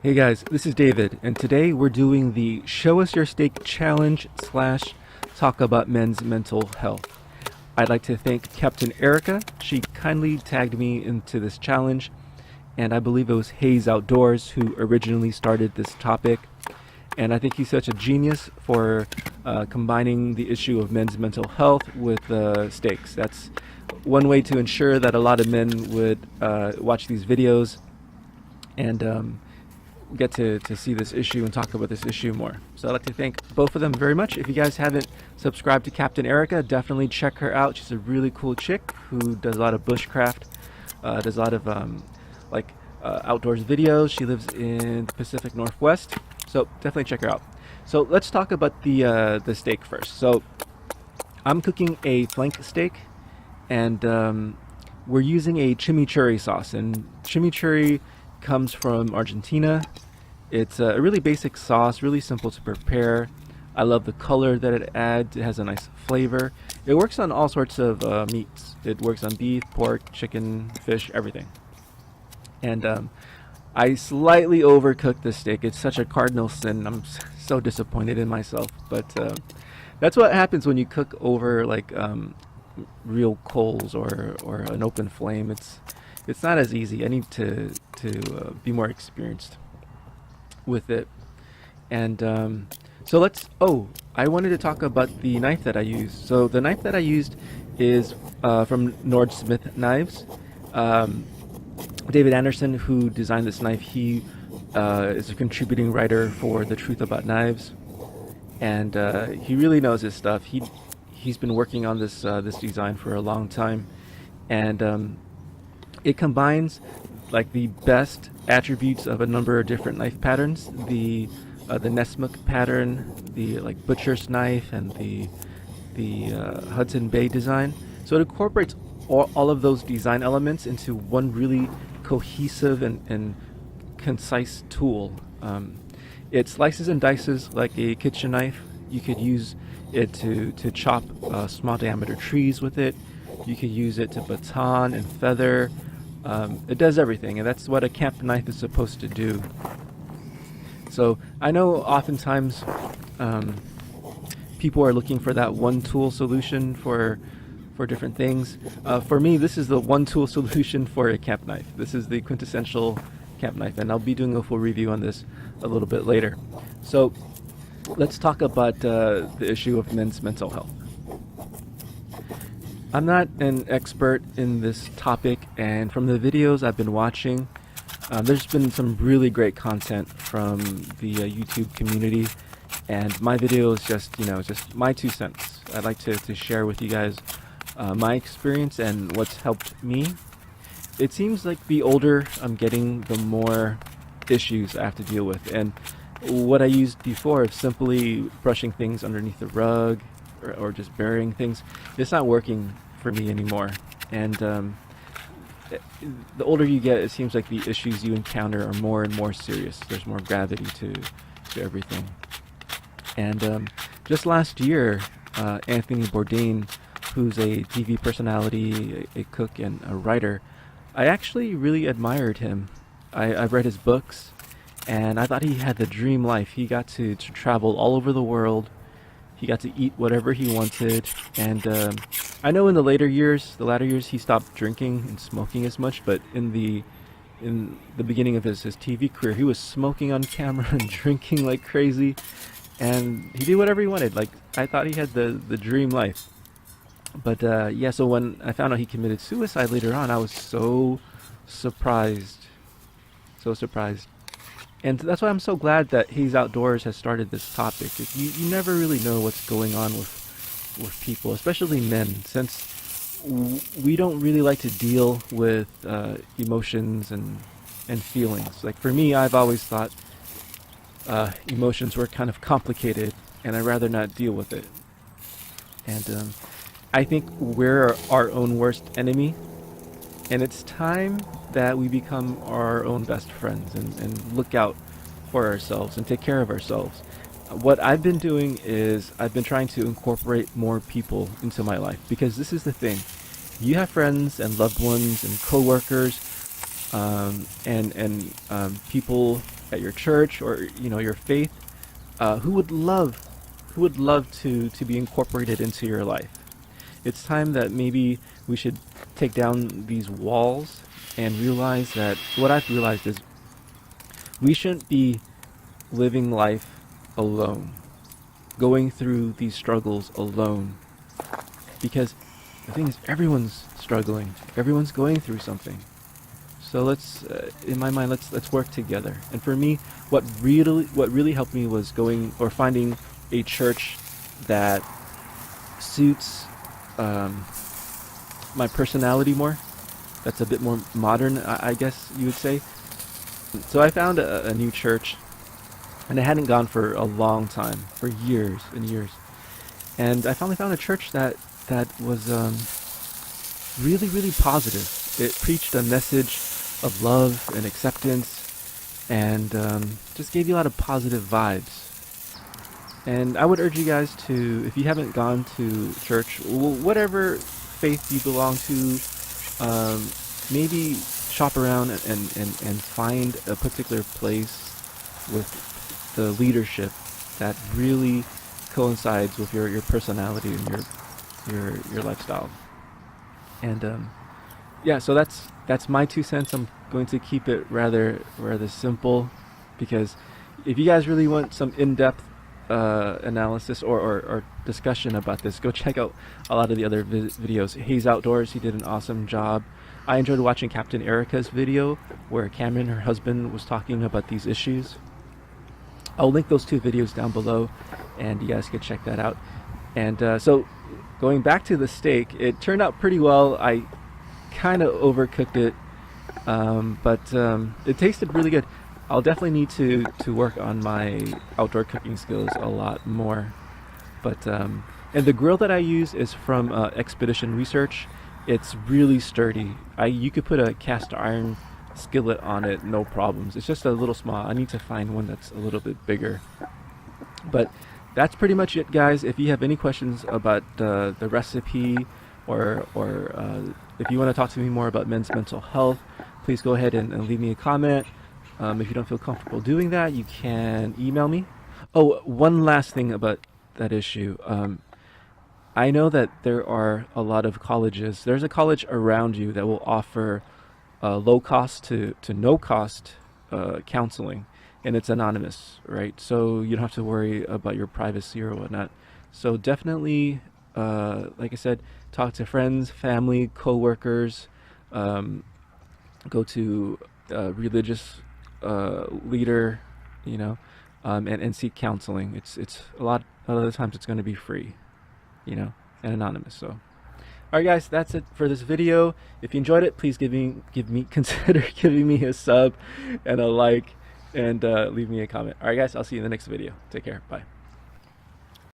Hey guys, this is David, and today we're doing the Show Us Your Steak Challenge / Talk About Men's Mental Health. I'd like to thank Captain Erica. She kindly tagged me into this challenge, and I believe it was Hayes Outdoors who originally started this topic. And I think he's such a genius for combining the issue of men's mental health with steaks. That's one way to ensure that a lot of men would watch these videos and get to see this issue and talk about this issue more. So I'd like to thank both of them very much. If you guys haven't subscribed to Captain Erica, definitely check her out. She's a really cool chick who does a lot of bushcraft, does a lot of outdoors videos. She lives in the Pacific Northwest, so definitely check her out. So let's talk about the steak first. So I'm cooking a flank steak, and we're using a chimichurri sauce, and chimichurri comes from Argentina. It's a really basic sauce, really simple to prepare. I love the color that it adds. It has a nice flavor. It works on all sorts of meats. It works on beef, pork, chicken, fish, everything. And I slightly overcooked this steak. It's such a cardinal sin. I'm so disappointed in myself. But that's what happens when you cook over real coals or an open flame. It's not as easy. I need to be more experienced with it. And so I wanted to talk about the knife that I used. So the knife that I used is from Nordsmith Knives. David Anderson, who designed this knife, he is a contributing writer for The Truth About Knives, and he really knows his stuff. He's been working on this design for a long time, and it combines the best attributes of a number of different knife patterns. The 𝑠𝑚𝑎𝑙𝑙 pattern, the butcher's knife, and the Hudson Bay design. So it incorporates all of those design elements into one really cohesive and concise tool. It slices and dices like a kitchen knife. You could use it to chop small diameter trees with it. You could use it to baton and feather. It does everything, and that's what a camp knife is supposed to do. So I know oftentimes people are looking for that one tool solution for different things. For me, this is the one tool solution for a camp knife. This is the quintessential camp knife, and I'll be doing a full review on this a little bit later. So let's talk about the issue of men's mental health. I'm not an expert in this topic, and from the videos I've been watching, there's been some really great content from the YouTube community, and my video is just my 2 cents. I'd like to share with you guys my experience and what's helped me. It seems like the older I'm getting, the more issues I have to deal with, and what I used before of simply brushing things underneath the rug or just burying things, it's not working for me anymore. And the older you get, it seems like the issues you encounter are more and more serious. There's more gravity to everything. And just last year, Anthony Bourdain, who's a TV personality, a cook, and a writer, I actually really admired him. I've read his books, and I thought he had the dream life. He got to travel all over the world. He got to eat whatever he wanted, and I know in the latter years, he stopped drinking and smoking as much. But in the beginning of his TV career, he was smoking on camera and drinking like crazy, and he did whatever he wanted. I thought he had the dream life. But so when I found out he committed suicide later on, I was so surprised. And that's why I'm so glad that Hayes Outdoors has started this topic. You never really know what's going on with people, especially men, since we don't really like to deal with emotions and feelings. Like for me, I've always thought emotions were kind of complicated, and I'd rather not deal with it. And I think we're our own worst enemy, and it's time that we become our own best friends and look out for ourselves and take care of ourselves. What I've been doing is I've been trying to incorporate more people into my life, because this is the thing. You have friends and loved ones and coworkers and people at your church or your faith, who would love to be incorporated into your life. It's time that maybe we should take down these walls and realize that what I've realized is we shouldn't be living life alone, going through these struggles alone, because the thing is, everyone's struggling, everyone's going through something. So let's, in my mind, let's work together. And for me, what really helped me was finding a church that suits my personality more. That's a bit more modern, I guess you would say. So I found a new church, and I hadn't gone for a long time, for years and years. And I finally found a church that was really, really positive. It preached a message of love and acceptance, and just gave you a lot of positive vibes. And I would urge you guys to, if you haven't gone to church, whatever faith you belong to, maybe shop around and find a particular place with the leadership that really coincides with your personality and your lifestyle. And yeah, so that's my 2 cents. I'm going to keep it rather simple, because if you guys really want some in-depth analysis or discussion about this, go check out a lot of the other videos. Hayes Outdoors, he did an awesome job. I enjoyed watching Captain Erica's video where Cameron, her husband, was talking about these issues. I'll link those 2 videos down below, and you guys can check that out. And so going back to the steak, it turned out pretty well. I kind of overcooked it, but it tasted really good. I'll definitely need to work on my outdoor cooking skills a lot more. But and the grill that I use is from Expedition Research. It's really sturdy. You could put a cast iron skillet on it, no problems. It's just a little small. I need to find one that's a little bit bigger. But that's pretty much it, guys. If you have any questions about the recipe, or if you want to talk to me more about men's mental health, please go ahead and leave me a comment. If you don't feel comfortable doing that, you can email me. Oh, one last thing about that issue. I know that there are a lot of colleges. There's a college around you that will offer low cost to no cost counseling, and it's anonymous, right? So you don't have to worry about your privacy or whatnot. So definitely, like I said, talk to friends, family, co-workers, go to a religious leader, and seek counseling. It's a lot of the times it's going to be free, and anonymous. So, all right, guys, that's it for this video. If you enjoyed it, please consider giving me a sub and a like, and leave me a comment. All right, guys, I'll see you in the next video. Take care. Bye.